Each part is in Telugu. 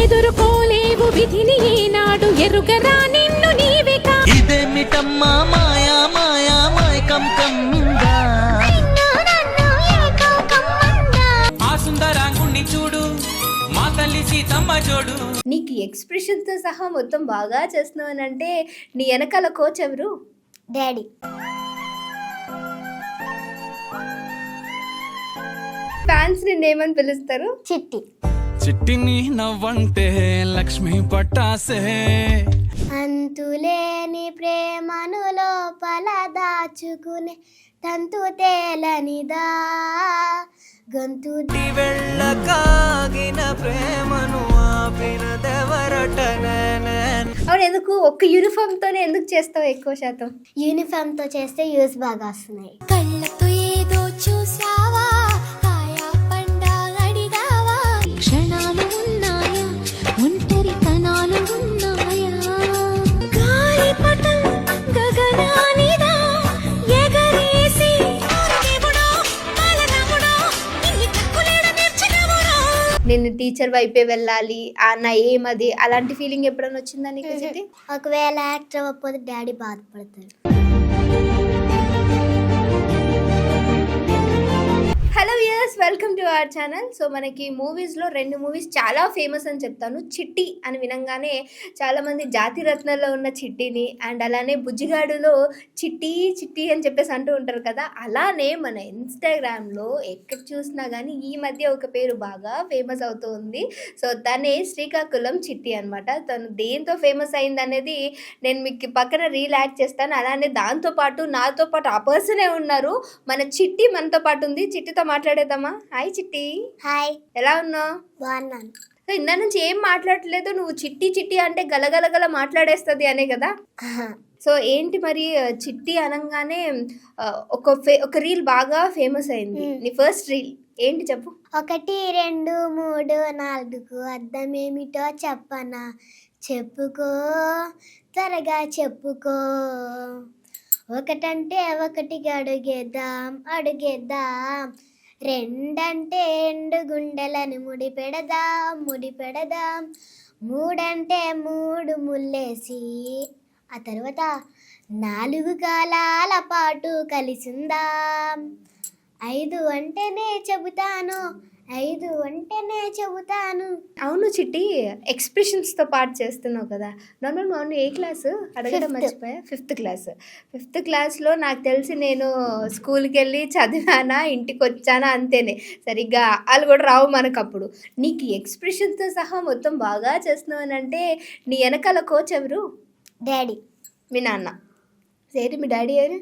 ఎదుర్కోలేవు విధిని ఏనాడు ఎరుగరా నిన్ను నీవేకా. ఇదేమిటమ్మా మాయా మాయా మాయకం కమ్మిందా. ఆ సుందరాంగుణ్ణి చూడు, మా తల్లి సీతమ్మ జోడు. నీకు ఎక్స్ప్రెషన్స్ తో సహా మొత్తం బాగా చేస్తున్నావు అని అంటే నీ వెనకాల కోచ్ ఎవరు? డాడీ. ఫ్యాన్స్ నిన్ను ఏమని పిలుస్తారు? చిట్టి. చిట్టిని నవ్వంటే లక్ష్మి పట్టాసే. అంతులేని ప్రేమను లోపల దాచుకునే తంతు తేలనిదా గొంతు వెళ్ళకాగిన ప్రేమను ఆపినదెవరటనే. అవును, ఎందుకు ఒక్క యూనిఫామ్ తోనే ఎందుకు చేస్తావు ఎక్కువ శాతం? యూనిఫామ్ తో చేస్తే యూస్ బాగా వస్తున్నాయి. కళ్ళతో ఏదో చూసావా, కాయా పండా అడిగావా, క్షణాలు ఉన్నాయా, ఒంటరితనాలు ఉన్నాయా, గాలిపటం గగనానిదా ఎగరేసి దేవుడో బాలరాముడో ఇన్ని తక్కులేడ నేర్చినవుడో. నేను టీచర్ వైపే వెళ్ళాలి నా ఏం అది, అలాంటి ఫీలింగ్ ఎప్పుడైనా వచ్చిందా నీకు చిట్టి? ఒకవేళ యాక్టర్ అవ్వకపోతే డాడీ బాధపడతాడు. Hello viewers, welcome to our channel. So మనకి మూవీస్లో 2 మూవీస్ చాలా ఫేమస్ అని చెప్తాను. చిట్టి అని వినంగానే చాలామంది జాతి రత్నాల్లో ఉన్న చిట్టిని అండ్ అలానే బుజ్జిగాడులో చిట్టి చిట్టి అని చెప్పేసి అంటూ ఉంటారు కదా. అలానే మన ఇన్స్టాగ్రామ్లో ఎక్కడ చూసినా కానీ ఈ మధ్య ఒక పేరు బాగా ఫేమస్ అవుతూ ఉంది. సో తనే శ్రీకాకుళం చిట్టి అనమాట. తను దేంతో ఫేమస్ అయింది అనేది నేను మీకు పక్కన రీల్ యాడ్ చేస్తాను. అలానే దాంతోపాటు నాతో పాటు ఆ పర్సనే ఉన్నారు. మన చిట్టి మనతో పాటు ఉంది. చిట్టితో మాట్లాడేద్దామా? హాయ్ చిట్టి. హాయ్. ఎలా ఉన్నావు? బాగున్నాను. సో ఇందా నుంచి ఏం మాట్లాడలేదు, నువ్వు చిట్టి చిట్టి అంటే గలగలగల మాట్లాడేస్తుంది అనే కదా. సో ఏంటి మరి చిట్టి అనగానే ఒక రీల్ బాగా ఫేమస్ అయింది. నీ ఫస్ట్ రీల్ ఏంటి చెప్పు? 1 2 3 4 అర్థమేమిటో చెప్పనా? చెప్పుకో, త్వరగా చెప్పుకో. 1 అంటే 1 అడుగేద్దాం అడుగేద్దాం. 2 అంటే 2 గుండెలను ముడి పెడదాం ముడి పెడదాం. 3 అంటే 3 ముల్లేసి ఆ తర్వాత 4 కాలాల పాటు కలిసిందాం. 5 అంటేనే చెబుతాను 5 అంటేనే చెబుతాను. అవును చిట్టి, ఎక్స్ప్రెషన్స్తో పాటు చేస్తున్నావు కదా. నన్ను ఏ క్లాసు అడగడం మర్చిపోయా. 5th class. 5th క్లాస్లో నాకు తెలిసి నేను స్కూల్కి వెళ్ళి చదివానా, ఇంటికి వచ్చానా అంతేనే. సరిగ్గా వాళ్ళు కూడా రావు మనకు అప్పుడు. నీకు ఎక్స్ప్రెషన్స్తో సహా మొత్తం బాగా చేస్తున్నావు అని అంటే నీ వెనకాల కోచ్ ఎవరు? డాడీ. మీ నాన్న. సరే, మీ డాడీ ఎవరు?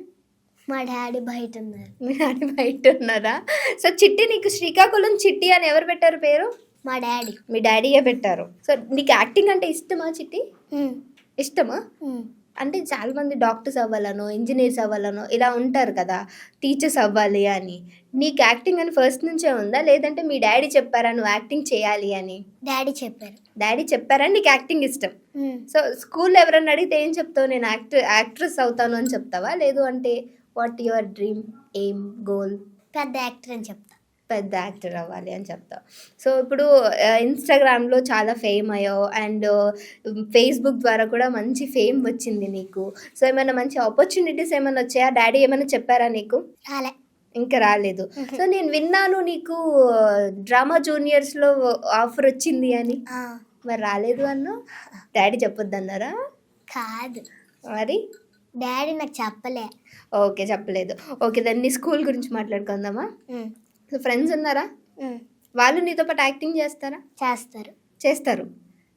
మా డాడీ బయట ఉన్నారు. మీ డాడీ బయట ఉన్నారా? సో చిట్టి, నీకు శ్రీకాకుళం చిట్టి అని ఎవరు పెట్టారు పేరు? మా డాడీ. మీ డాడీయే పెట్టారు. సో నీకు యాక్టింగ్ అంటే ఇష్టమా చిట్టి? ఇష్టమా? అంటే చాలామంది డాక్టర్స్ అవ్వాలనో, ఇంజనీర్స్ అవ్వాలనో ఇలా ఉంటారు కదా, టీచర్స్ అవ్వాలి అని. నీకు యాక్టింగ్ అని ఫస్ట్ నుంచే ఉందా, లేదంటే మీ డాడీ చెప్పారా నువ్వు యాక్టింగ్ చేయాలి అని? డాడీ చెప్పారు. డాడీ చెప్పారా నీకు యాక్టింగ్ ఇష్టం? సో స్కూల్లో ఎవరైనా అడిగితే ఏం చెప్తావు? నేను యాక్ట్రెస్ అవుతాను అని చెప్తావా? లేదు అంటే what your dream, aim, goal? పెద్ద యాక్టర్ అని చెప్తా. పెద్ద యాక్టర్ అవ్వాలి అని చెప్తావు. సో ఇప్పుడు ఇన్స్టాగ్రామ్లో చాలా ఫేమ్ అయ్యావు అండ్ ఫేస్బుక్ ద్వారా కూడా మంచి ఫేమ్ వచ్చింది నీకు. సో ఏమైనా మంచి ఆపర్చునిటీస్ ఏమైనా వచ్చాయా? డాడీ ఏమైనా చెప్పారా నీకు? రాలే. ఇంకా రాలేదు. సో నేను విన్నాను నీకు డ్రామా జూనియర్స్లో ఆఫర్ వచ్చింది అని. మరి రాలేదు అన్నా? డాడీ చెప్పొద్దన్నారా? కాదు, మరి డాడీ నాకు చెప్పలే. ఓకే, చెప్పలేదు. ఓకే, దాన్ని స్కూల్ గురించి మాట్లాడుకుందామా? సో ఫ్రెండ్స్ ఉన్నారా? వాళ్ళు నీతో పాటు యాక్టింగ్ చేస్తారా? చేస్తారు.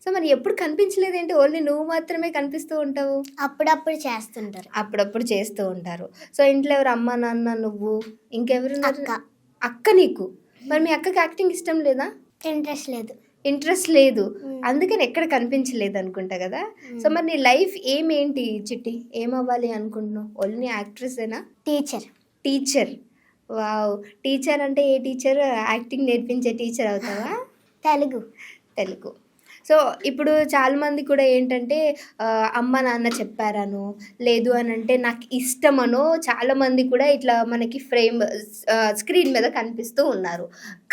సో మరి ఎప్పుడు కనిపించలేదేంటి? ఓన్లీ నువ్వు మాత్రమే కనిపిస్తూ ఉంటావు. అప్పుడప్పుడు చేస్తుంటారు. అప్పుడప్పుడు చేస్తూ ఉంటారు. సో ఇంట్లో ఎవరు? అమ్మ, నాన్న, నువ్వు, ఇంకెవరు? అక్క. నీకు మరి మీ అక్కకి యాక్టింగ్ ఇష్టం లేదా? ఇంట్రెస్ట్ లేదు, అందుకని ఎక్కడ కనిపించలేదు అనుకుంటా కదా. సో మరి నీ లైఫ్ ఏంటి చిట్టి? ఏమవ్వాలి అనుకుంటున్నావు? ఓన్లీ యాక్ట్రెస్సేనా? టీచర్. వావ్, టీచర్ అంటే ఏ టీచర్? యాక్టింగ్ నేర్పించే టీచర్ అవుతావా? తెలుగు. సో ఇప్పుడు చాలా మంది కూడా ఏంటంటే అమ్మ నాన్న చెప్పారనో లేదు అని అంటే నాకు ఇష్టమనో చాలా మంది కూడా ఇట్లా మనకి స్క్రీన్ మీద కనిపిస్తూ ఉన్నారు.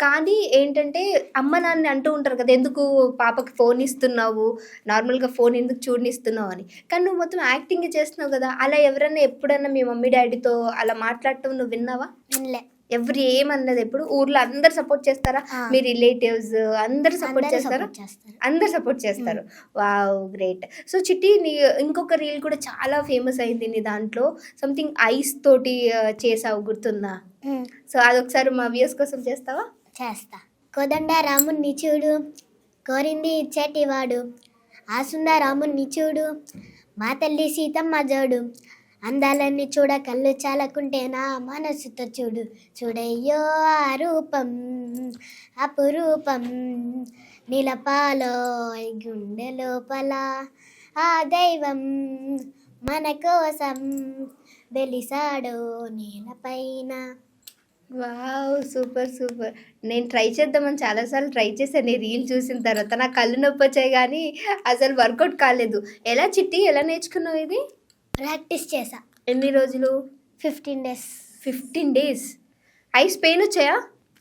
కానీ ఏంటంటే అమ్మ నాన్న అంటూ ఉంటారు కదా, ఎందుకు పాపకి ఫోన్ ఇస్తున్నావు, నార్మల్గా ఫోన్ ఎందుకు చూడనిస్తున్నావు అని. కానీ నువ్వు మొత్తం యాక్టింగ్ చేస్తున్నావు కదా, అలా ఎవరైనా ఎప్పుడన్నా మీ మమ్మీ డాడీతో అలా మాట్లాడటం నువ్వు విన్నావా? వినలే. ఎవరు ఏమన్నది ఎప్పుడు? ఊర్లో అందరు సపోర్ట్ చేస్తారా? మీ రిలేటివ్స్ అందరు సపోర్ట్ అందరూ చేస్తారా? support చేస్తారు. అందరు సపోర్ట్ చేస్తారు. Wow, great. సో చిట్టి, నీ ఇంకొక రీల్ కూడా చాలా ఫేమస్ అయింది నీ దాంట్లో. సంథింగ్ ఐస్ తోటి చేసావు, గుర్తుందా? ఉమ్, సో అదొకసారి మా వ్యూస్ కోసం చేస్తావా? చేస్తా. కోదండ రాముణ్ణి చూడు, కోరింది ఇచ్చేటివాడు, ఆసుంద రాముణ్ణి చూడు, మా తల్లి సీతమ్మ జోడు, అందాలన్నీ చూడ కళ్ళు చాలకుంటే నా మనసుతో చూడు, చూడయ్యో ఆ రూపం అపురూపం, నిలపాలో గుండె లోపల ఆ దైవం మన కోసం వెలిసాడో నేలపైన. Wow, super super. నేను ట్రై చేద్దామని చాలాసార్లు ట్రై చేశాను. ఈ రీల్ చూసిన తర్వాత నా కళ్ళు నొప్పి వచ్చాయి కానీ అసలు వర్కౌట్ కాలేదు. ఎలా చిట్టి, ఎలా నేర్చుకున్నావు ఇది? ప్రాక్టీస్ చేసా. ఎన్ని రోజులు? 15 days 15 days. ఐస్ పెయిన్ వచ్చాయా?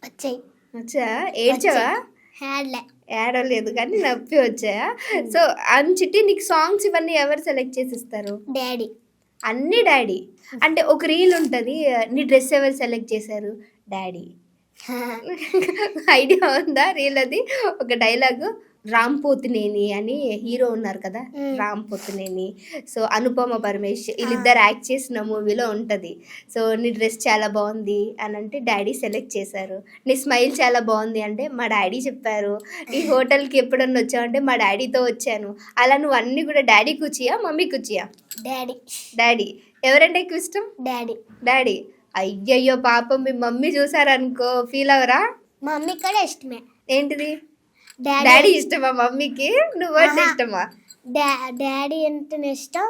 వచ్చాయి. వచ్చా? ఏడ్చావా? హ్యాడ్లే. ఏడలేదు కానీ నొప్పి వచ్చాయా? సో చిట్టి, నీకు సాంగ్స్ ఇవన్నీ ఎవరు సెలెక్ట్ చేసి ఇస్తారు? డాడీ. అన్నీ డాడీ. అంటే ఒక రీల్ ఉంటుంది, నీ డ్రెస్ ఎవరు సెలెక్ట్ చేశారు? డాడీ. ఐడియా ఉందా రీల్? అది ఒక డైలాగు, రామ్ పోతినేని అని హీరో ఉన్నారు కదా, రామ్ పోతినేని, సో అనుపమ పరమేష్ వీళ్ళిద్దరు యాక్ట్ చేసిన మూవీలో ఉంటుంది. సో నీ డ్రెస్ చాలా బాగుంది అని అంటే డాడీ సెలెక్ట్ చేశారు. నీ స్మైల్ చాలా బాగుంది అంటే మా డాడీ చెప్పారు. ఈ హోటల్కి ఎప్పుడన్నా వచ్చావంటే మా డాడీతో వచ్చాను. అలా నువ్వు అన్నీ కూడా డాడీ కూచియా మమ్మీ కూచియా? డాడీ. డాడీ. ఎవరంటే ఎక్కువ ఇష్టం? డాడీ. డాడీ. అయ్యయ్యో పాపం, మీ మమ్మీ చూసారనుకో ఫీల్ అవరా? మమ్మీ కూడా ఇష్టమే. ఏంటిది? డాడీ. డాడీ ఇష్టమా మమ్మీకి? నువ్వంటే ఇష్టమా? డాడీ అంటే ఇష్టం,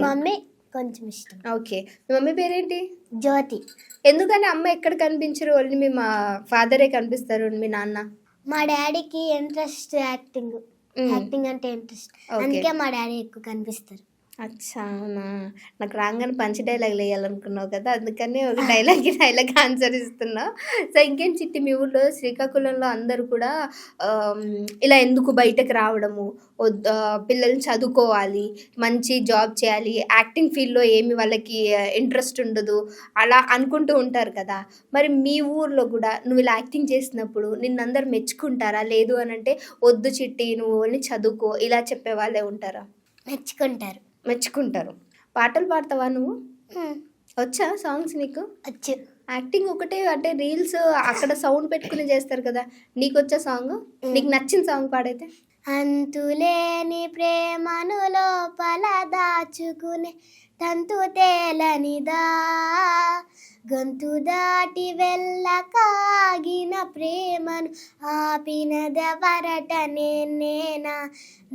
మమ్మీ కొంచెం ఇష్టం. ఓకే. మీ మమ్మీ పేరేంటి? జ్యోతి. ఎందుకని అమ్మ ఎక్కడ కనిపించరు? ఓన్లీ మీ మా ఫాదరే కనిపిస్తారు, మీ నాన్న? మా డాడీకి ఇంట్రెస్ట్ యాక్టింగ్. యాక్టింగ్ అంటే ఇంట్రెస్ట్, Okay. అందుకే మా డాడీ ఎక్కువ కనిపిస్తారు. అచ్చా, అవునా? నాకు రాగానే పంచ్ డైలాగ్ వేయాలనుకున్నావు కదా, అందుకని ఒక డైలాగ్ ఆన్సర్ ఇస్తున్నావు. సో ఇంకేం చిట్టి, మీ ఊళ్ళో శ్రీకాకుళంలో అందరూ కూడా ఇలా ఎందుకు బయటకు రావడము, పిల్లల్ని చదువుకోవాలి, మంచి జాబ్ చేయాలి, యాక్టింగ్ ఫీల్డ్లో ఏమి వాళ్ళకి ఇంట్రెస్ట్ ఉండదు అలా అనుకుంటూ ఉంటారు కదా. మరి మీ ఊర్లో కూడా నువ్వు ఇలా యాక్టింగ్ చేసినప్పుడు నిన్నందరూ మెచ్చుకుంటారా? లేదు అని అంటే వద్దు చిట్టి నువ్వు ఓన్లీ చదువుకో ఇలా చెప్పే వాళ్ళే ఉంటారా? మెచ్చుకుంటారు. పాటలు పాడతావా నువ్వు? వచ్చా సాంగ్స్ నీకు? వచ్చు. యాక్టింగ్ ఒకటే అంటే రీల్స్ అక్కడ సౌండ్ పెట్టుకుని చేస్తారు కదా, నీకు వచ్చా సాంగ్? నీకు నచ్చిన సాంగ్ పాడైతే? అంతులేని ప్రేమను లోపల దాచుకునే తంతు తేలనిదా, గొంతు దాటి వెళ్ళకాగిన ప్రేమను ఆపినదెవరట నేనా,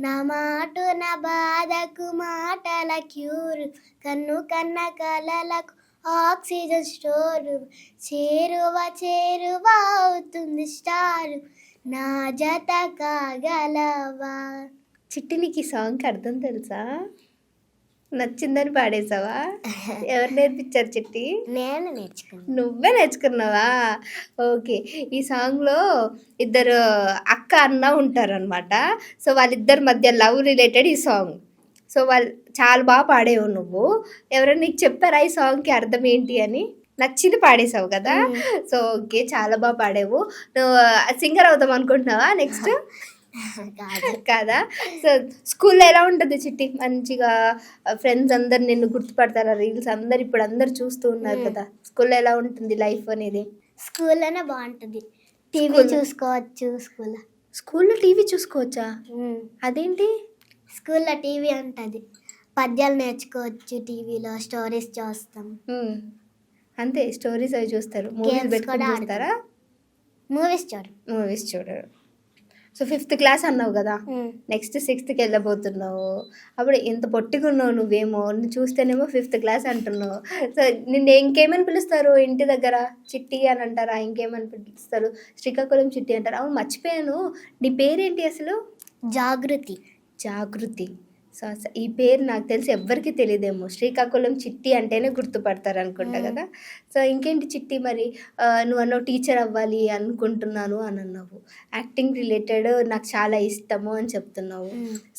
నా మాటున బాధకు మాటల క్యూరు, కన్ను కన్న కలలకు ఆక్సిజన్ స్టోరు, చేరువ అవుతుంది స్టారు, నా జత కాగలవా. చిట్టి, నీకు ఈ సాంగ్కి అర్థం తెలుసా? నచ్చిందని పాడేసావా? ఎవరు నేర్పించారు చిట్టి? నేను నేర్చుకున్నాను. నువ్వే నేర్చుకున్నావా? ఓకే. ఈ సాంగ్లో ఇద్దరు అక్క అన్న ఉంటారనమాట. సో వాళ్ళిద్దరి మధ్య లవ్ రిలేటెడ్ ఈ సాంగ్. సో వాళ్ళు చాలా బాగా పాడేవు నువ్వు. ఎవరైనా నీకు చెప్పారా ఈ సాంగ్కి అర్థం ఏంటి అని? నచ్చింది పాడేసావు కదా. సో ఓకే, చాలా బాగా పాడేవు. నువ్వు సింగర్ అవుదాం అనుకుంటున్నావా నెక్స్ట్? కాదా? సో స్కూల్లో ఎలా ఉంటుంది చిట్టి? మంచిగా ఫ్రెండ్స్ అందరు నిన్ను గుర్తుపడతారా? రీల్స్ అందరు ఇప్పుడు అందరు చూస్తూ ఉన్నారు కదా, స్కూల్లో ఎలా ఉంటుంది లైఫ్ అనేది? స్కూల్లోనే బాగుంటుంది. టీవీ చూసుకోవచ్చు. స్కూల్లో టీవీ చూసుకోవచ్చా? అదేంటి? స్కూల్లో టీవీ ఉంటుంది, పద్యాలు నేర్చుకోవచ్చు. టీవీలో స్టోరీస్ చూస్తాం. అంతే, స్టోరీస్ అవి చూస్తారు. మూవీస్ పెట్టుకొని చూస్తారా? మూవీస్ చూడరు. సో 5th క్లాస్ అన్నావు కదా, నెక్స్ట్ 6th వెళ్ళబోతున్నావు. అప్పుడు ఇంత పొట్టిగున్నావు నువ్వేమో, నువ్వు చూస్తేనేమో 5th క్లాస్ అంటున్నావు. సో నిన్ను ఇంకేమని పిలుస్తారు ఇంటి దగ్గర? చిట్టి అని అంటారా? ఇంకేమని పిలుస్తారు? శ్రీకాకుళం చిట్టి అంటారు. అవును, మర్చిపోయాను, నీ పేరేంటి అసలు? జాగృతి. జాగృతి. సో ఈ పేరు నాకు తెలిసి ఎవ్వరికీ తెలియదేమో. శ్రీకాకుళం చిట్టి అంటేనే గుర్తుపడతారు అనుకుంటా కదా. సో ఇంకేంటి చిట్టి మరి నువ్వు అన్నావు టీచర్ అవ్వాలి అనుకుంటున్నాను అని అన్నావు. యాక్టింగ్ రిలేటెడ్ నాకు చాలా ఇష్టము అని చెప్తున్నావు.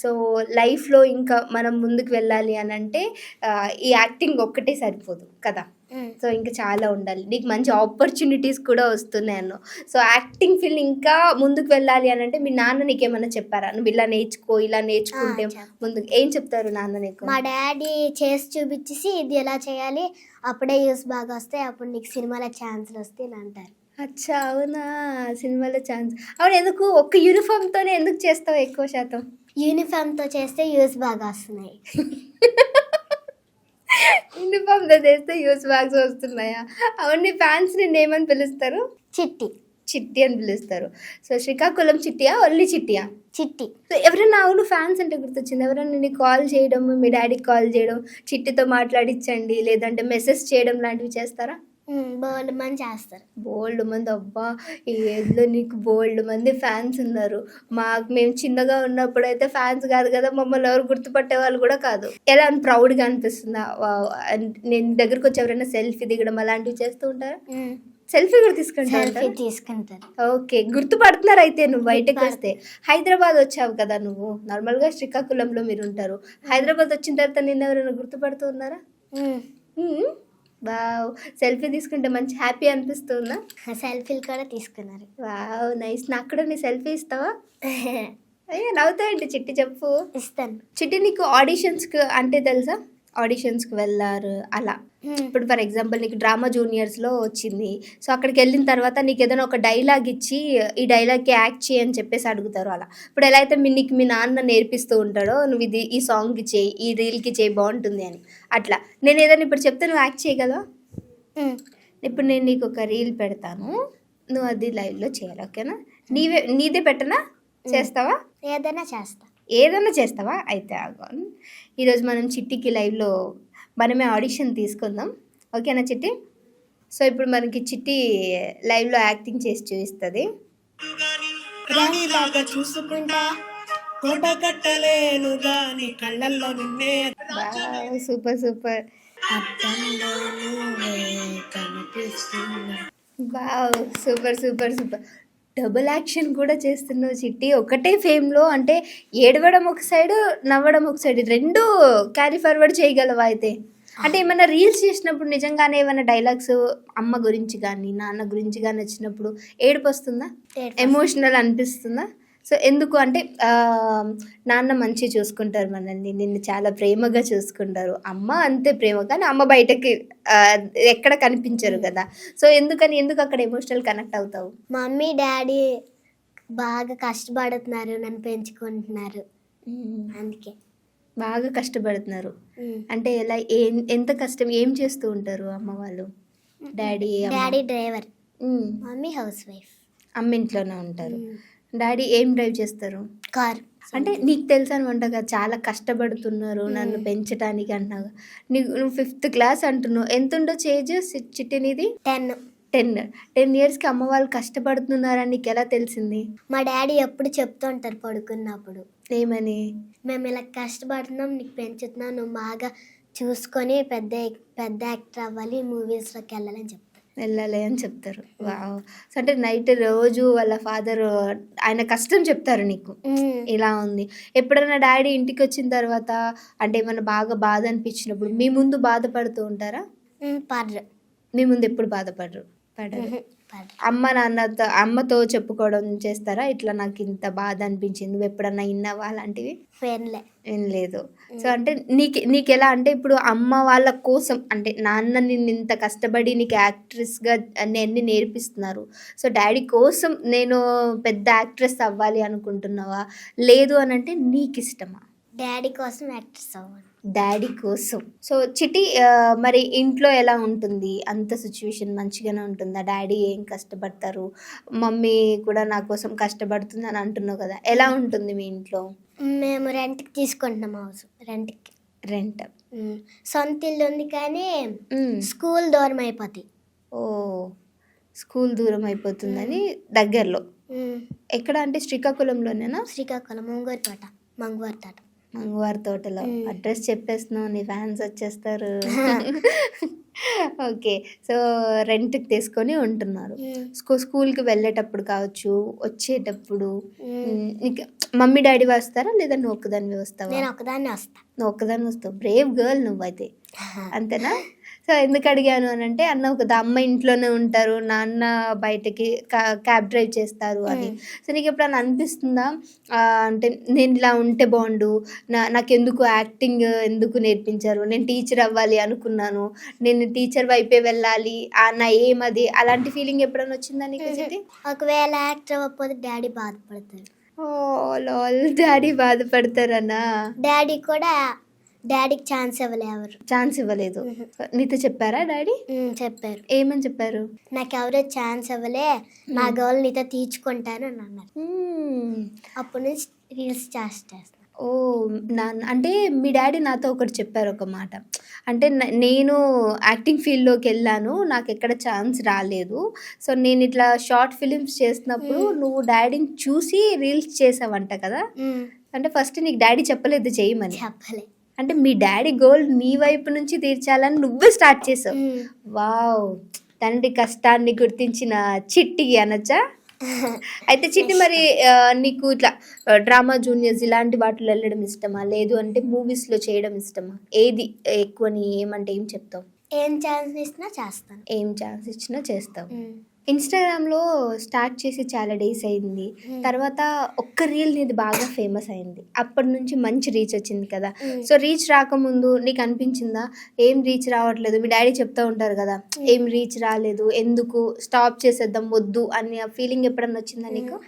సో లైఫ్లో ఇంకా మనం ముందుకు వెళ్ళాలి అని అంటే ఈ యాక్టింగ్ ఒక్కటే సరిపోదు కదా. సో ఇంకా చాలా ఉండాలి. నీకు మంచి ఆపర్చునిటీస్ కూడా వస్తున్నాయి అన్నావు. సో యాక్టింగ్ ఫీల్డ్ ఇంకా ముందుకు వెళ్ళాలి అని అంటే మీ నాన్న నీకేమన్నా చెప్పారా? నువ్వు ఇలా నేర్చుకో, ఇలా నేర్చుకుంటే ముందుకు ఏం చెప్తారు నాన్న నీకు? మా డాడీ చేసి చూపించేసి ఇది ఎలా చేయాలి, అప్పుడే యూస్ బాగా వస్తాయి, అప్పుడు నీకు సినిమాలో ఛాన్స్లు వస్తాయి అని అంటారు. అచ్చా, అవునా? సినిమాలో ఛాన్స్. అవును, ఎందుకు ఒక్క యూనిఫామ్తోనే ఎందుకు చేస్తావు ఎక్కువ శాతం? యూనిఫామ్తో చేస్తే యూస్ బాగా వస్తున్నాయి. యూనిఫామ్తో చేస్తే యూస్ బాగ్స్ వస్తున్నాయా? అవును, ఫ్యాన్స్ నిన్ను ఏమని పిలుస్తారు? చిట్టి. చిట్టి అని పిలుస్తారు. సో శ్రీకాకుళం చిట్టియా, ఒల్లి చిట్టియా? చిట్టి. సో ఎవరైనా అవును ఫ్యాన్స్ అంటే గుర్తొచ్చింది. ఎవరైనా నీకు కాల్ చేయడం, మీ డాడీకి కాల్ చేయడం, చిట్టితో మాట్లాడించండి లేదంటే మెసేజ్ చేయడం లాంటివి చేస్తారా? బోల్డ్ మంది చేస్తారు. బోల్డ్ మంది. అబ్బా, ఈ ఏజ్లో నీకు బోల్డ్ మంది ఫ్యాన్స్ ఉన్నారు. మేము చిన్నగా ఉన్నప్పుడు అయితే ఫ్యాన్స్ కాదు కదా, మమ్మల్ని ఎవరు గుర్తుపట్టే వాళ్ళు కూడా కాదు. ఎలా అని ప్రౌడ్గా అనిపిస్తుందా? నేను దగ్గరకు వచ్చి ఎవరైనా సెల్ఫీ దిగడం అలాంటివి చేస్తూ ఉంటారా? సెల్ఫీ కూడా తీసుకుంటారు. ఓకే, గుర్తుపడుతున్నారు అయితే నువ్వు బయటకు వస్తే. హైదరాబాద్ వచ్చావు కదా నువ్వు, నార్మల్గా శ్రీకాకుళంలో మీరు ఉంటారు. హైదరాబాద్ వచ్చిన తర్వాత నిన్న ఎవరైనా గుర్తుపడుతూ ఉన్నారా? వావ్, సెల్ఫీ తీసుకుంటే మంచి హ్యాపీ అనిపిస్తుందా? సెల్ఫీలు కూడా తీసుకున్నారు. Wow, nice. నాకు కూడా నీ సెల్ఫీ ఇస్తావా? అయ్యో, నవ్వుతాయండి చిట్టి, చెప్పు. ఇస్తాను. చిట్టి, నీకు ఆడిషన్స్కి అంటే తెలుసా? ఆడిషన్స్కి వెళ్ళారు అలా. ఇప్పుడు ఫర్ ఎగ్జాంపుల్ నీకు డ్రామా జూనియర్స్లో వచ్చింది. సో అక్కడికి వెళ్ళిన తర్వాత నీకు ఏదైనా ఒక డైలాగ్ ఇచ్చి ఈ డైలాగ్కి యాక్ట్ చేయి అని చెప్పేసి అడుగుతారు. అలా ఇప్పుడు ఎలా అయితే నీకు మీ నాన్న నేర్పిస్తూ ఉంటాడో, నువ్వు ఇది ఈ సాంగ్కి చేయి, ఈ రీల్కి చేయి, బాగుంటుంది అని. అట్లా నేను ఏదైనా ఇప్పుడు చెప్తే నువ్వు యాక్ట్ చేయగలవా? ఇప్పుడు నేను నీకు ఒక రీల్ పెడతాను, నువ్వు అది లైవ్లో చేయాలి, ఓకేనా? నీదే పెట్టనా? చేస్తావా? ఏదైనా చేస్తావా? అయితే ఆగు. ఈరోజు మనం చిట్టికి లైవ్లో మనమే ఆడిషన్ తీసుకుందాం, ఓకేనా చిట్టి? సో ఇప్పుడు మనకి చిట్టి లైవ్లో యాక్టింగ్ చేసి చూపిస్తుంది. Super super. Wow, super super super. Double action కూడా చేస్తున్నావు చిట్టి. ఒకటే ఫేమ్లో అంటే ఏడవడం ఒక సైడ్, నవ్వడం ఒక సైడ్, రెండు క్యారీ ఫార్వర్డ్ చేయగలవా అయితే? అంటే ఏమైనా రీల్స్ చేసినప్పుడు నిజంగానే ఏమైనా డైలాగ్స్ అమ్మ గురించి కానీ నాన్న గురించి కానీ వచ్చినప్పుడు ఏడుపు వస్తుందా? ఎమోషనల్ అనిపిస్తుందా? సో ఎందుకు అంటే నాన్న మంచి చూసుకుంటారు మనల్ని, నిన్ను చాలా ప్రేమగా చూసుకుంటారు. అమ్మ అంతే ప్రేమ, కానీ అమ్మ బయటకి ఎక్కడ కనిపించరు కదా. సో ఎందుకు అక్కడ ఎమోషనల్ కనెక్ట్ అవుతావు? మమ్మీ డాడీ బాగా కష్టపడుతున్నారు, నన్ను పెంచుకుంటున్నారు, అందుకే బాగా కష్టపడుతున్నారు. అంటే ఎలా, ఎంత కష్టం, ఏం చేస్తూ ఉంటారు అమ్మ వాళ్ళు? Daddy driver, mummy house wife. అమ్మ ఇంట్లోనే ఉంటారు. డాడీ ఏం డ్రైవ్ చేస్తారు? కార్. అంటే నీకు తెలుసు అనమాట చాలా కష్టపడుతున్నారు నన్ను పెంచడానికి అంటున్నావు. నువ్వు 5th క్లాస్ అంటున్నావు. ఎంత ఉండొచ్చు ఏజ్ చిట్టి నీది? 10 ఇయర్స్కి అమ్మ వాళ్ళు కష్టపడుతున్నారని నీకు ఎలా తెలిసింది? మా డాడీ ఎప్పుడు చెప్తుంటారు పడుకున్నప్పుడు. ఏమని? మేము ఇలా కష్టపడుతున్నాం, నీకు పెంచుతున్నాం, నువ్వు బాగా చూసుకొని పెద్ద యాక్టర్ అవ్వాలి, మూవీస్లోకి వెళ్ళాలి అని చెప్తారు. వావ్. సో అంటే నైట్ రోజు వాళ్ళ ఫాదర్ ఆయన కష్టం చెప్తారు నీకు, ఇలా ఉంది. ఎప్పుడైనా డాడీ ఇంటికి వచ్చిన తర్వాత అంటే ఏమైనా బాగా బాధ అనిపించినప్పుడు మీ ముందు బాధపడుతూ ఉంటారా? మీ ముందు ఎప్పుడు బాధపడరు? అమ్మతో చెప్పుకోవడం చేస్తారా? ఇట్లా నాకు ఇంత బాధ అనిపించింది, నువ్వు ఎప్పుడన్నా విన్నావా అలాంటివి? ఏం లేదు. సో అంటే నీకు ఎలా అంటే ఇప్పుడు అమ్మ వాళ్ళ కోసం అంటే నాన్న నిన్ను ఇంత కష్టపడి నీకు యాక్ట్రెస్గా అన్ని నేర్పిస్తున్నారు. సో డాడీ కోసం నేను పెద్ద యాక్ట్రెస్ అవ్వాలి అనుకుంటున్నావా? లేదు అని అంటే నీకు ఇష్టమా? డాడీ కోసం యాక్ట్రెస్ అవ్వాలి. డాడీ కోసం. సో చిట్టి, మరి ఇంట్లో ఎలా ఉంటుంది? అంత సిచ్యువేషన్ మంచిగానే ఉంటుందా? డాడీ ఏం కష్టపడతారు, మమ్మీ కూడా నా కోసం కష్టపడుతుంది అని అంటున్నావు కదా, ఎలా ఉంటుంది మీ ఇంట్లో? మేము రెంట్కి తీసుకుంటున్నాం హౌస్. రెంట్. సొంత ఇల్లు ఉంది కానీ స్కూల్ దూరం అయిపోతుంది. ఓ, స్కూల్ దూరం అయిపోతుందని దగ్గరలో ఎక్కడ అంటే శ్రీకాకుళంలోనేనా? శ్రీకాకుళం మంగవారి తోట. మంగవారి తోటలో. అడ్రస్ చెప్పేస్తున్నావు, నీ ఫ్యాన్స్ వచ్చేస్తారు. ఓకే. సో రెంట్కి తీసుకొని ఉంటున్నారు. స్కూల్కి వెళ్ళేటప్పుడు కావచ్చు, వచ్చేటప్పుడు నీకు మమ్మీ డాడీ వస్తారా లేదా నువ్వు ఒక్కదాన్ని వస్తావా? నేను ఒకదాన్ని వస్తా. నువ్వు ఒక్కదాన్ని వస్తావు, బ్రేవ్ గర్ల్ నువ్వైతే, అంతేనా? సో ఎందుకు అడిగాను అని అంటే అన్నావు కదా అమ్మ ఇంట్లోనే ఉంటారు, నాన్న బయటకి క్యాబ్ డ్రైవ్ చేస్తారు అని. సో నీకు ఎప్పుడైనా అనిపిస్తుందా అంటే నేను ఇలా ఉంటే బాగుండు, నాకెందుకు యాక్టింగ్ ఎందుకు నేర్పించారు, నేను టీచర్ అవ్వాలి అనుకున్నాను, నేను టీచర్ వైపే వెళ్ళాలి, నా ఏమది, అలాంటి ఫీలింగ్ ఎప్పుడైనా వచ్చిందా నీకు? ఒకవేళ యాక్టర్ అవ్వకపోతే డాడీ బాధపడతారు. ఓ లాల్, డాడీ బాధపడతారనా? డాడీకి ఛాన్స్ ఇవ్వలేదు. నీతో చెప్పారా డాడీ? చెప్పారు. ఏమని చెప్పారు? నాకు ఎవరో ఛాన్స్ ఇవ్వలే, నా గోల్ నీతో తీర్చుకుంటాను అని అన్నారు. అప్పటి నుంచి రీల్స్ చేస్తాను. ఓ అంటే మీ డాడీ నాతో ఒకటి చెప్పారు ఒక మాట, అంటే నేను యాక్టింగ్ ఫీల్డ్లోకి వెళ్ళాను, నాకు ఎక్కడ ఛాన్స్ రాలేదు, సో నేను ఇట్లా షార్ట్ ఫిలిమ్స్ చేస్తున్నప్పుడు నువ్వు డాడీని చూసి రీల్స్ చేసావంట కదా, అంటే ఫస్ట్ నీకు డాడీ చెప్పలేదు చేయమని? చెప్పలే. అంటే మీ డాడీ గోల్ నీ వైపు నుంచి తీర్చాలని నువ్వే స్టార్ట్ చేసావు. వావ్, తండ్రి కష్టాన్ని గుర్తించిన చిట్టి అనొచ్చా? అయితే చిట్టి, మరి నీకు ఇట్లా డ్రామా జూనియర్స్ ఇలాంటి వాటిలో వెళ్ళడం ఇష్టమా, లేదు అంటే మూవీస్లో చేయడం ఇష్టమా? ఏది ఎక్కువ? నీ ఏమంటే ఏం చెప్తావు? ఏం ఛాన్స్ ఇచ్చినా చేస్తాను. ఏం ఛాన్స్ ఇచ్చినా చేస్తావు. ఇన్స్టాగ్రామ్లో స్టార్ట్ చేసి చాలా డేస్ అయింది, తర్వాత ఒక్క రీల్ నీది బాగా ఫేమస్ అయింది, అప్పటి నుంచి మంచి రీచ్ వచ్చింది కదా. సో రీచ్ రాకముందు నీకు అనిపించిందా ఏం రీచ్ రావట్లేదు? మీ డాడీ చెప్తూ ఉంటారు కదా ఏం రీచ్ రాలేదు, ఎందుకు స్టాప్ చేసేద్దాం వద్దు అని ఆ ఫీలింగ్ ఎప్పుడన్నా వచ్చిందా నీకు?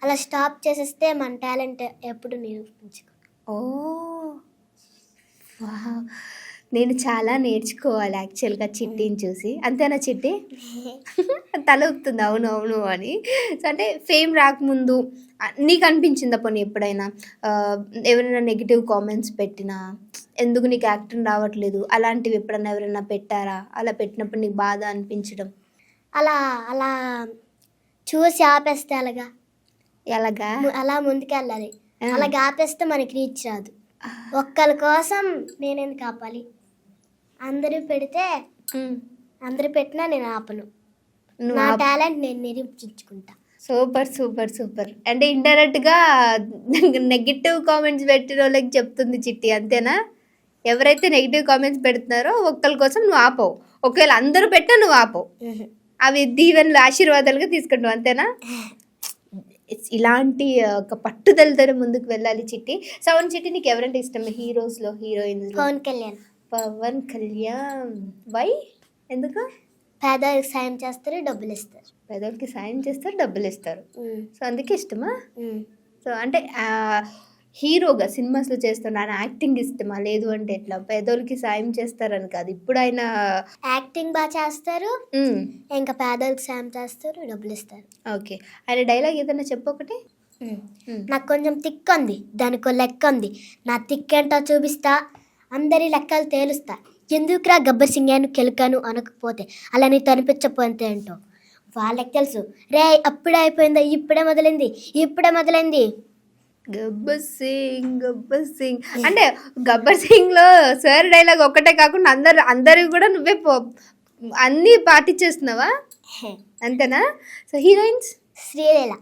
అలా స్టాప్ చేసేస్తే మన టాలెంట్ ఎప్పుడు నిరూపించుకో. ఓ వావ్, నేను చాలా నేర్చుకోవాలి యాక్చువల్గా చిట్టిని చూసి, అంతేనా చిట్టి? తల ఊపుతుంది అవును అవును అని. సో అంటే ఫేమ్ రాకముందు నీకు అనిపించిందా పోనీ ఎప్పుడైనా ఎవరైనా నెగిటివ్ కామెంట్స్ పెట్టినా, ఎందుకు నీకు యాక్టింగ్ రావట్లేదు, అలాంటివి ఎప్పుడైనా ఎవరైనా పెట్టారా? అలా పెట్టినప్పుడు నీకు బాధ అనిపించడం? అలా చూసి ఆపేస్తే ఎలాగా? అలా ముందుకెళ్ళాలి. అలా ఆపేస్తే మనకి రీచ్ రాదు. ఒక్కరి కోసం నేనెందుకు ఆపాలి? అందరూ పెట్టినా నేను ఆపను, నా టాలెంట్ నేను నిరూపించుకుంటా. Super super super. అంటే ఇండైరెక్ట్గా నెగిటివ్ కామెంట్స్ పెట్టిన వాళ్ళకి చెప్తుంది చిట్టి, అంతేనా? ఎవరైతే నెగిటివ్ కామెంట్స్ పెడుతున్నారో ఒక్కరి కోసం నువ్వు ఆపవు, ఒకవేళ అందరూ పెట్టినా నువ్వు ఆపవు, అవి దీవెనలు ఆశీర్వాదాలుగా తీసుకుంటావు, అంతేనా? ఇలాంటి ఒక పట్టుదలతో ముందుకు వెళ్ళాలి చిట్టి. సౌండ్ చిట్టి, నీకు ఎవరంటే ఇష్టం హీరోస్లో, హీరోయిన్స్? పవన్ కళ్యాణ్. వై? ఎందుకు? పేదవాళ్ళకి సాయం చేస్తారు, డబ్బులు ఇస్తారు. పేదవాళ్ళకి సాయం చేస్తారు, డబ్బులు ఇస్తారు, సో అందుకే ఇష్టమా? సో అంటే హీరోగా సినిమాస్లో చేస్తున్నాను యాక్టింగ్ ఇష్టమా, లేదు అంటే ఎట్లా? పేదోళ్ళకి సాయం చేస్తారని కాదు, ఇప్పుడు ఆయన యాక్టింగ్ బాగా చేస్తారు, ఇంకా పేదోళ్ళకి సాయం చేస్తారు, డబ్బులు ఇస్తారు. ఓకే, ఆయన డైలాగ్ ఏదైనా చెప్పు ఒకటి. నాకు కొంచెం తిక్క ఉంది, దానికో లెక్క ఉంది, నా తిక్క ఏంటో చూపిస్తా, అందరి లెక్కలు తేలుస్తా, ఎందుకురా గబ్బర్ సింగాను కెలుకాను అనకపోతే, అలా నీ తనిపించకపోతే ఏంటో వాళ్ళకి తెలుసు. రే అప్పుడే అయిపోయిందా, ఇప్పుడే మొదలైంది. గబ్బర్ సింగ్ అంటే గబ్బర్ సింగ్ లో సార్ డైలాగ్ ఒక్కటే కాకుండా అందరు కూడా నువ్వే అన్ని పాటించేస్తున్నావా, అంతేనా? So heroines? శ్రీలీల.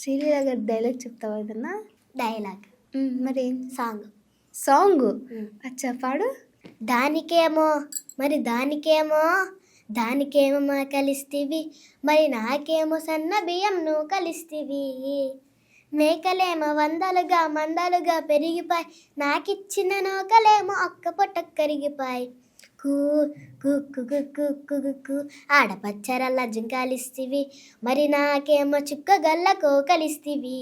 శ్రీలీల గారి డైలాగ్ చెప్తావా ఏదన్నా? డైలాగ్ మరి సాంగ్ అచ్చా పాడు. దానికేమో కలిస్తీవి, మరి నాకేమో సన్న బియ్యం నువ్వు కలిస్తీవి, మేకలేమో మందలుగా పెరిగిపాయి, నాకిచ్చిన నూకలేమో ఒక్క పొట్ట కరిగిపాయి, కుక్కు ఆడపచ్చరల్ల జుంకాలిస్తీవి, మరి నాకేమో చుక్క గల్ల కోకలిస్తీవి,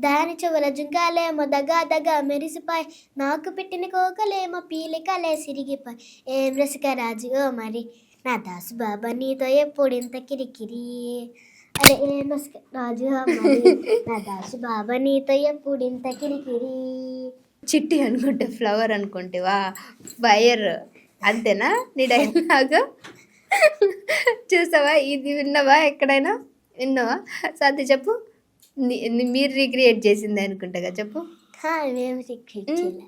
దాని చెవుల జుంకాలేమో దగా మెరిసిపాయి, నాకు పెట్టిన కోకలేమో పీలికలే సిరిగిపాయి, ఏం రసిక రాజు మరి నా దాసు బాబా నీతో ఎప్పుడు ఇంత కిరికిరి, అరే ఏం రసిక రాజు మరి నా దాసు బాబా నీతో ఎప్పుడు ఇంత కిరికిరి. చిట్టి అనుకుంటే ఫ్లవర్ అనుకుంటేవా, వైర్, అంతేనా నీ డైలాగ్? చూసావా, ఇది విన్నావా ఎక్కడైనా? విన్నావా? సాధ్య చెప్పు. మీరు రీక్రియేట్ చేసింది అనుకుంటా చెప్పు. మేము రిక్రెట్ చేయలే.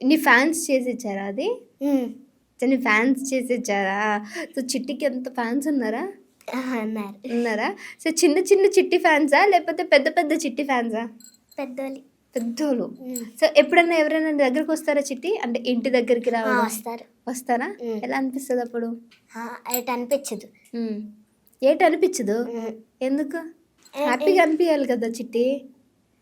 నీ ఫ్యాన్స్ చేసి ఇచ్చారా అది? ఉమ్, నీ ఫ్యాన్స్ చేసి ఇచ్చారా? సో చిట్టికి ఎంత ఫ్యాన్స్ ఉన్నారా? అన్నారు ఉన్నారా? సో చిన్న చిన్న చిట్టి ఫ్యాన్సా లేకపోతే పెద్ద పెద్ద చిట్టి ఫ్యాన్సా? పెద్దోళ్ళు. పెద్దోళ్ళు. సో ఎప్పుడన్నా ఎవరైనా నీ దగ్గరకు వస్తారా చిట్టి? అంటే ఇంటి దగ్గరికి రావడం వస్తారు. వస్తారా? ఎలా అనిపిస్తుంది అప్పుడు? ఎటు అనిపించదు. ఏటి అనిపించదు? ఎందుకు? హ్యాపీగా అనిపించాలి కదా చిట్టి.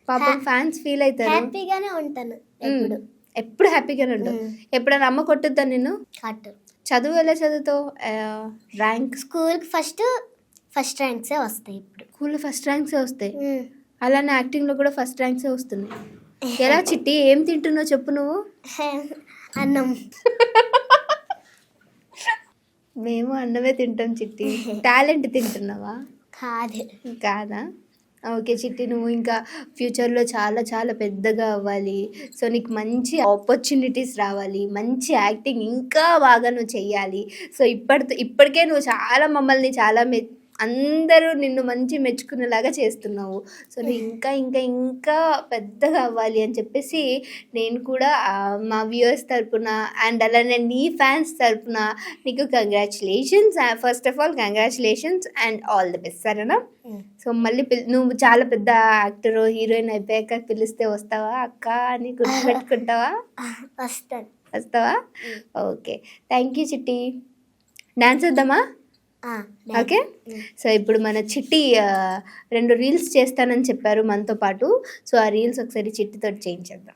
పాపం ఫ్యాన్స్ ఫీల్ అవుతారు. హ్యాపీగానే ఉంటాను ఎప్పుడు. ఎప్పుడు హ్యాపీగానే ఉంటావు. ఎప్పుడైనా అమ్మ కొట్టుద్దా నిన్ను? కట్టు. చదువు ఎలా చదువుతావు? ర్యాంక్ స్కూల్కి ఫస్ట్ ర్యాంక్సే వస్తాయి ఇప్పుడు. స్కూల్లో ఫస్ట్ ర్యాంక్సే వస్తాయి. అలానే యాక్టింగ్లో కూడా ఫస్ట్ ర్యాంక్సే వస్తున్నాయి. ఎలా చిట్టి ఏం తింటున్నావు చెప్పు నువ్వు? అన్నం. మేము అన్నమే తింటాం చిట్టి. టాలెంట్ తింటున్నావా? కాదు. కాదా? ఓకే చిట్టి, నువ్వు ఇంకా ఫ్యూచర్లో చాలా చాలా పెద్దగా అవ్వాలి. సో నీకు మంచి ఆపర్చునిటీస్ రావాలి, మంచి యాక్టింగ్ ఇంకా బాగా నువ్వు చెయ్యాలి. సో ఇప్పటికే నువ్వు చాలా మమ్మల్ని చాలా అందరూ నిన్ను మంచి మెచ్చుకునేలాగా చేస్తున్నావు. సో నువ్వు ఇంకా ఇంకా ఇంకా పెద్దగా అవ్వాలి అని చెప్పేసి నేను కూడా మా వ్యూవర్స్ తరపున అండ్ అలానే నీ ఫ్యాన్స్ తరపున నీకు congratulations. First of all congratulations and all the best, సరేనా? సో మళ్ళీ నువ్వు చాలా పెద్ద యాక్టర్ హీరోయిన్ అయిపోయాక పిలిస్తే వస్తావా అక్క అని గుర్తుపెట్టుకుంటావా? వస్తావా? ఓకే, థ్యాంక్ యూ చిట్టి. డాన్స్ వేద్దామా? ఓకే. సో ఇప్పుడు మన చిట్టి 2 రీల్స్ చేస్తానని చెప్పారు మనతో పాటు. సో ఆ రీల్స్ ఒకసారి చిట్టితో చేయించేద్దాం.